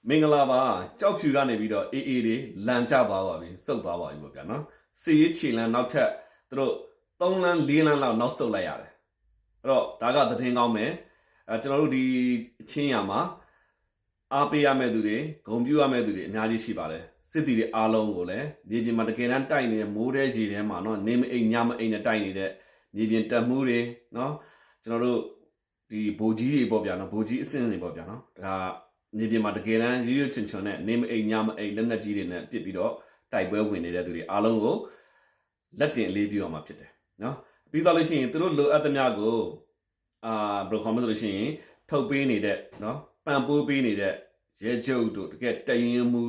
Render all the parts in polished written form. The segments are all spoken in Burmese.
မင်္ဂလာပါကြောက်ဖြူကနေပြီးတော့အေးအေးလေးလန်ချသွားပါပြီစုပ်သွားပါပြီပေါ့ဗျာနော်စီရေးချီလန်နောက်ထပ်သူတို့3လမ်း4လမ်းလောက်နောက်ဆုတ်လိုက်ရတယ်အဲ့တော့ဒါကသတင်းကောင်းမယ်ကျွန်တော်တို့ဒီအချင်းရမှာအားပေးရမယ့်သူတွေဂုဏ်ပြုရမယ့်သူတွေအများကြီးရှိပါတယ်စစ်တီတွေအားလုံးကိုလည်းမြေပြင်မှာတကယ်တမ်းတိုက်နေတဲ့မိုးတဲ့ရေထဲမှာနော်နေမအိမ်ညမအိမ်နဲ့တိုက်နေတဲ့မြေပြင်တက်မှုတွေနော်ကျွန်တော်တို့ဒီဗိုလ်ကြီးတွေပေါ့ဗျာနော်ဗိုလ်ကြီးအဆင့်တွေပေါ့ဗျာနော်ဒါမြေပြင်မှာတကယ်တမ်းရွရွချွန်ချွန်နဲ့နေမအိမ်ညမအိမ်လက်နက်ကြီးတွေနဲ့ပစ်ပြီးတော့တိုက်ပွဲဝင်နေတဲ့သူတွေအားလုံးကိုလက်တင်အလေးပြုရမှာဖြစ်တယ်နော်ပြီးတော့လို့ရှိရင်သူတို့လိုအပ်သမျှကိုဘယ်လိုခေါ်မလဲဆိုလို့ရှိရင်ထုတ်ပေးနေတဲ့နော်ပံ့ပိုးပေးနေတဲ့ရဲချုပ်တို့တကယ်တရင်မှု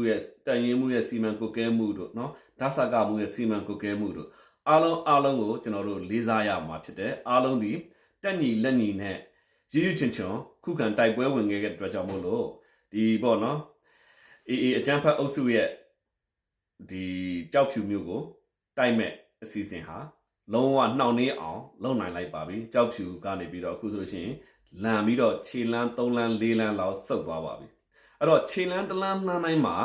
ရဲ့စီမံကွပ်ကဲမှုတို့နော်ဓာတ်စကမှုရဲ့စီမံကွပ်ကဲမှုတို့အားလုံးကိုကျွန်တော်တို့လေးစားရမှာဖြစ်တယ်အားလုံးဒီတက်ညီလက်ညီနဲ့ရွရွချွန်ချွန်ခုခံတိုက်ပွဲဝင်ခဲ့တဲ့အတွက်ကြောင့်မို့လို့ဒီပေါ့နော်အေးအကြမ်းဖက်အုပ်စုရဲ့ဒီကြောက်ဖြူမျိုးကိုတိုက်မဲ့အစီအစဉ်ဟာလုံးဝနှောင့်နှေးအောင်လုပ်နိုင်လိုက်ပါပြီကြောက်ဖြူကနေပြီးတော့အခုဆိုလို့ရှိရင်လန်ပြီးတော့ခြေလန်း3လန်း4လန်းလောက်ဆုတ်သွားပါပြီအဲ့တော့ခြေလန်း1လန်းနှမ်းတိုင်းမှာ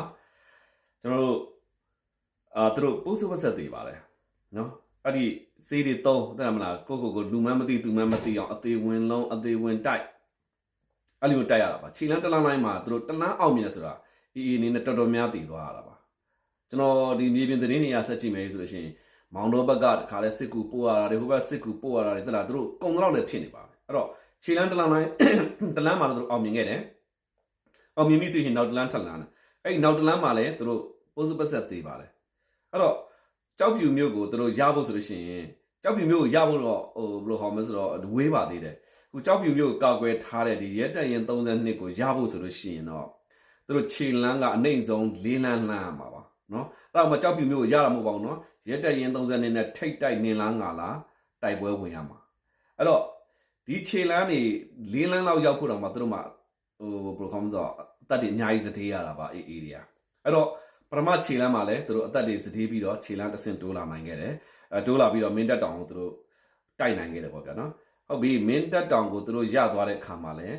ကျွန်တော်တို့သူတို့ပိုးစုပ်ဆက်သေးပါတယ်နော်အဲ့ဒီစေးတွေ3တဲ့မလားကိုလူမန်းမသိသူမန်းမသိအောင်အသေးဝင်လုံးအသေးဝင်တိုက်အဲ့လိုတိုက်ရတာပါခြေလန်း1လန်းတိုင်းမှာသူတို့1လန်းအောင်မြင်ဆိုတာအေးအနေနဲ့တော်တော်များတည်သွားရတာပါကျွန်တော်ဒီမြေပြင်သတင်းတွေရဆက်ကြည့်မယ်ဆိုလို့ရှိရင်မောင်တော်ဘက်ကတခါလဲစစ်ကူပို့ရတာတွေဟိုဘက်စစ်ကူပို့ရတာတွေတလားသူတို့ကုံတော့လည်းဖြစ်နေပါပဲအဲ့တော့ခြေလန်း1လန်းတိုင်း1လန်းမှာတော့သူတို့အောင်မြင်ခဲ့တယ်အောင်မြင်ပြီဆိုရင်နောက်1လန်းထပ်လန်းတယ်အဲ့ဒီနောက်1လန်းမှာလည်းသူတို့ပိုးစုပ်ဆက်သေးပါတယ်အဲ့တော့ကြောက်ဖြူမျိုးကိုသူတို့ရဖို့ဆိုလို့ရှိရင်ကြောက်ဖြူမျိုးကိုရဖို့တော့ဘယ်လိုခေါ်မလဲဆိုတော့ဝေးပါသေးတယ်ခုကြောက်ဖြူမျိုးကိုကောက်ွယ်ထားတဲ့ဒီရဲတက်ရင်32ကိုရဖို့ဆိုလို့ရှိရင်တော့သူတို့ခြေလန်းကအနှိမ့်ဆုံး4လန်းလှမ်းရမှာပါနော်အဲ့တော့မကြောက်ဖြူမျိုးကိုရတာမဟုတ်ပါဘူးနော်ရဲတက်ရင်32နဲ့ထိတ်တိုက်နေလားငါလားတိုက်ပွဲဝင်ရမှာအဲ့တော့ဒီခြေလန်းနေ4လန်းလောက်ရောက်ဖို့တော့မှသူတို့မှဘယ်လိုခေါ်မလဲဆိုတော့အသက်တွေအများကြီးစတေးရတာပါအေးတွေကအဲ့တော့ပထမခြေလန်းမှာလည်းသူတို့အသက်တွေစတေးပြီးတော့ခြေလန်းတစ်ဆင့်တိုးလာနိုင်ခဲ့တယ်တိုးလာပြီးတော့မင်းတက်တောင်ကိုသူတို့တိုက်နိုင်ခဲ့တယ်ပေါ့ဗျာနော်ဟုတ်ပြီမင်းတက်တောင်ကိုသူတို့ရသွားတဲ့အခါမှာလည်း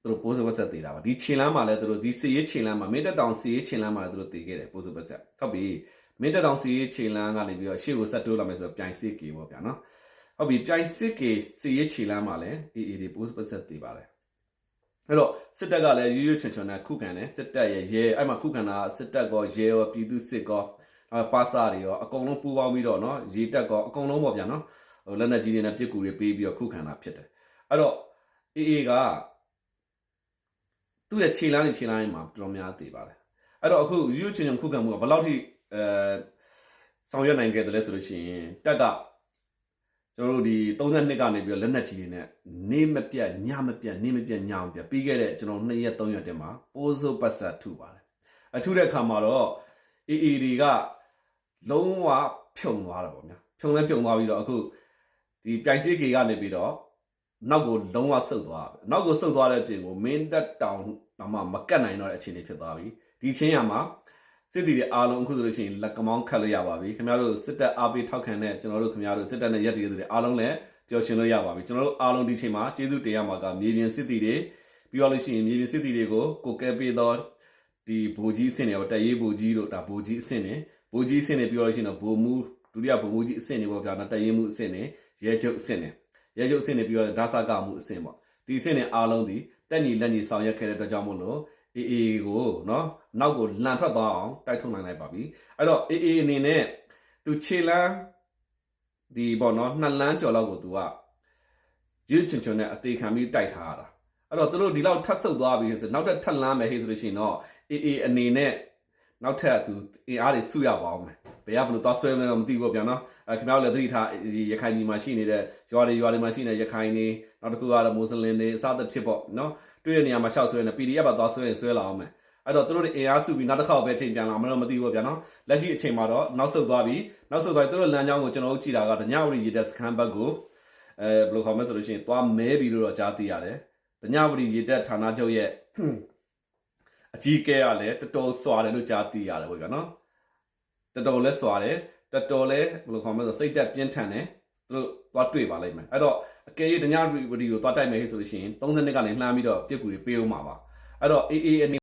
သူတို့ပိုးစပတ်ဆက်သေးတာပါဒီခြေလန်းမှာလည်းသူတို့ဒီစီရေးခြေလန်းမှာမင်းတက်တောင်စီရေးခြေလန်းမှာလည်းသူတို့တည်ခဲ့တယ်ပိုးစပတ်ဆက်ဟုတ်ပြီမင်းတက်တောင်စီရေးခြေလန်းကနေပြီးတော့ရှေ့ကိုဆက်တိုးလာမယ်ဆိုတော့ပြိုင်စစ်ကေပေါ့ဗျာနော်ဟုတ်ပြီပြိုင်စစ်ကေစီရေးခြေလန်းမှာလည်းအေးတွေပိုးစပတ်ဆက်တည်ပါတယ်အဲ့တော့စစ်တပ်ကလည်းရွရွချွန်ချွန်နဲ့ခုခံတယ်စစ်တပ်ရဲ့ရဲအဲ့မှာခုခံတာစစ်တပ်ကောရဲရောပြည်သူစစ်ကောပါစာတွေရောအကုန်လုံးပူးပေါင်းပြီးတော့နော်ရေတပ်ကောအကုန်လုံးပေါ့ဗျာနော်ဟိုလက်နက်ကြီးတွေနဲ့ပစ်ကူတွေပေးပြီးတော့ခုခံတာဖြစ်တယ်အဲ့တော့အေးကသူ့ရဲ့ခြေလမ်းမှာတော်တော်များသေးပါတယ်အဲ့တော့အခုရွရွချွန်ချွန်ခုခံမှုကဘယ်လောက်ထိဆောင်ရွက်နိုင်ခဲ့တယ်လဲဆိုလို့ရှိရင်တပ်ကကျွန်တော်တို့ဒီ32ကနေပြီးတော့လက်နက်ကြီးတွေနဲ့နေမပြတ်ညမပြတ်နေမပြတ်ညမပြတ်ပြီးခဲ့တဲ့ကျွန်တော်2ရက်3ရက်တည်းမှာပိုးစုပ်ပတ်ဆက်ထုပါတယ်အထုတဲ့အခါမှာတော့အေးတွေကလုံးဝဖြုံသွားတယ်ပေါ့ဗျာဖြုံသွားပြီးတော့အခုဒီပြိုင်စီကေကနေပြီးတော့နောက်ကိုလုံးဝဆုတ်သွားတယ်နောက်ကိုဆုတ်သွားတဲ့ပြင်ကိုမင်းတက်တောင်တော့မှမကတ်နိုင်တော့တဲ့အခြေအနေဖြစ်သွားပြီဒီချင်းရမှာစစ်တီတွေအားလုံးအခုဆိုလို့ရှိရင်လက်ကမောင်းခတ်လို့ရပါပြီခင်ဗျားတို့စစ်တပ်အားပေးထောက်ခံတဲ့ကျွန်တော်တို့ခင်ဗျားတို့စစ်တပ်နဲ့ရက်တည်သူတွေအားလုံးလည်းပျော်ရွှင်လို့ရပါပြီကျွန်တော်တို့အားလုံးဒီချိန်မှာကျေးဇူးတင်ရမှာကမြေပြင်စစ်တီတွေပြီးတော့လို့ရှိရင်မြေပြင်စစ်တီတွေကိုကိုကဲပေးတော့ဒီဗိုလ်ကြီးအဆင့်တွေပေါ့တရေးဗိုလ်ကြီးတို့ဒါဗိုလ်ကြီးအဆင့်တွေဗိုလ်ကြီးအဆင့်တွေပြီးတော့လို့ရှိရင်တော့ဗိုလ်မှူးဒုတိယဗိုလ်မှူးကြီးအဆင့်တွေပေါ့ဗျာနော်တရေးမှူးအဆင့်တွေရဲချုပ်အဆင့်တွေရဲချုပ်အဆင့်တွေပြီးတော့ဓာတ်စကမှုအဆင့်ပေါ့ဒီအဆင့်တွေအားလုံးဒီတက်ညီလက်ညီဆောင်ရွက်ခဲ့တဲ့အတွက်ကြောင့်မို့လို့အေးကိုနော်နောက်ကိုလန်ထွက်သွားအောင်တိုက်ထုတ်နိုင်လိုက်ပါပြီအဲ့တော့အေးအနေနဲ့သူခြေလန်းဒီပေါ့နော်2လန်းကျော်လောက်ကိုသူကရွချွန်ချွန်နဲ့အသေးခံပြီးတိုက်ထားရတာအဲ့တော့သူတို့ဒီလောက်ထပ်ဆုပ်သွားပြီဆိုနောက်ထပ်လန်းမယ်ဟေးဆိုလို့ရှိရင်တော့အေးအနေနဲ့နောက်ထပ်သူအင်အားတွေစုရပါအောင်မယ်ဘယ်ကဘလို့သွားဆွဲမလဲမသိဘူးဗျာနော်ခင်ဗျားတို့လည်းသတိထားရခိုင်ပြည်မှာရှိနေတဲ့ရွာတွေမှာရှိနေတဲ့ရခိုင်တွေနောက်တစ်ခုကတော့မွတ်စလင်တွေအစသဖြင့်ပေါ့နော်တွေ့တဲ့နေရာမှာရှောက်ဆွဲနေ PDF ပါသွားဆွဲရင်ဆွဲလာအောင်မယ်အဲ့တော့သူတို့တွေအင်အားစုပြီးနောက်တစ်ခါပဲချိန်ပြန်လာမလို့မသိဘူးဗျာနော်လက်ရှိအချိန်မှာတော့နောက်ဆုတ်သွားပြီသူတို့လမ်းကြောင်းကိုကျွန်တော်တို့ကြည့်တာကညဝရီရေတပ်စခန်းဘက်ကိုဘယ်လိုခေါ်မလဲဆိုလို့ရှိရင်သွားမဲပြီးတော့ကြားသိရတယ်ညဝရီရေတပ်ဌာနချုပ်ရဲ့အကြီးကဲကလည်းတော်တော်စွာတယ်လို့ကြားသိရတယ်ပေါ့ဗျာနော်တော်တော်လဲစွာတယ်တော်တော်လဲဘယ်လိုခေါ်မလဲဆိုစိတ်သက်ပြင်းထန်တယ်သူတို့သွားတွေ့ပါလိမ့်မယ်အဲ့တော့အကယ်၍ညဝရီကိုသွားတိုက်မယ်ဆိုလို့ရှိရင်32ကနေလှမ်းပြီးတော့ပြစ်ကူတွေပေးအောင်ပါအဲ့တော့အေးအနေ